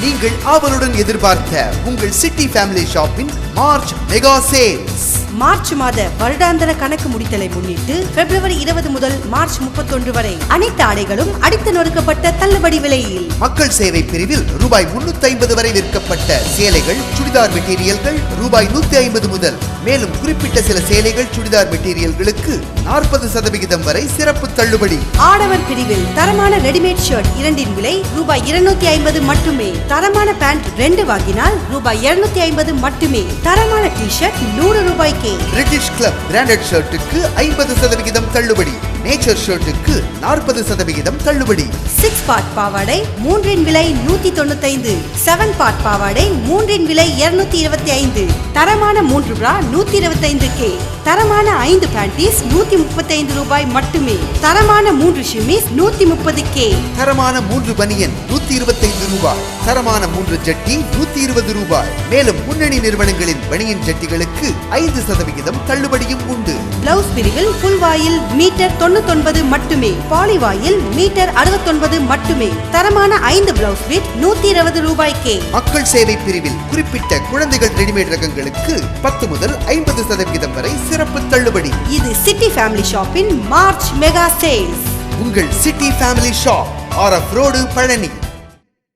நீங்கள் ஆவலுடன் எதிர்பார்த்த உங்கள் சிட்டி ஃபேமிலி ஷாப்பின் மார்ச் மெகா சேல்ஸ். மார்ச் மாத வருடாந்திர கணக்கு முடித்தலை முன்னிட்டு பிப்ரவரி 20 முதல் மார்ச் 31 வரை அனைத்து ஆடைகளும் அடித்து நொறுக்கப்பட்ட தள்ளுபடி விலையில். மக்கள் சேவை பிரிவில் ரூபாய் 350 வரை விற்கப்பட்ட சேலைகள், சுடிதார் மெட்டீரியல்கள் ரூபாய் 150 முதல். மேலும் குறிப்பிட்ட சில சேலைகள், சுடிதார் மெட்டீரியல்களுக்கு 40% வரை சிறப்பு தள்ளுபடி. ஆடவர் பிரிவில் தரமான ரெடிமேட் ஷர்ட் இரண்டின் விலை ரூபாய் 250 மட்டுமே. தரமான பேண்ட் 2 வாங்கினால் ரூபாய் 250 மட்டுமே. தரமான டி ஷர்ட் 100 ரூபாய்க்கே. பிரிட்டிஷ் கிளப் பிராண்டட் ஷர்ட்டுக்கு 50% தள்ளுபடி. நேச்சர் ஷர்ட்டுக்கு 40% தள்ளுபடி. 6 பார்ட் பாவாடை 3இன் விலை 195. 7 பார்ட் பாவாடை 3இன் விலை 225. தரமான 3 பிரா 125K. தரமான 5 பேண்டீஸ் 135 ரூபாய் மட்டுமே. தரமான 3 ஷிமிஸ் 130K. தரமான 3 பனியன் 125 ரூபாய். தரமான 3 ஜட்டி 120 ரூபாய். மேலும் முன்னணி நிறுவனங்களின் பனியன் ஜட்டிகளுக்கு 5% தள்ளுபடியும் உண்டு. பிளவுஸ் பிரிவில் ஃபுல் வாயில் மீட்டர் 99 மட்டுமே. பாலி வாயில் மீட்டர் 69 மட்டுமே. தரமான 5 பிளவுஸ் பிட் 120 ரூபாய்க்கே. மக்கள் சேவை பிரிவில் குறிப்பிட்ட குழந்தைகள் ரெடிமேட் ரகங்களுக்கு 10 முதல் 50% வரை சிறப்பு தள்ளுபடி. இது சிட்டி ஃபேமிலி ஷாப்பின் மார்ச் மெகா சேல்ஸ். உங்கள் city family shop, RF road, Palani.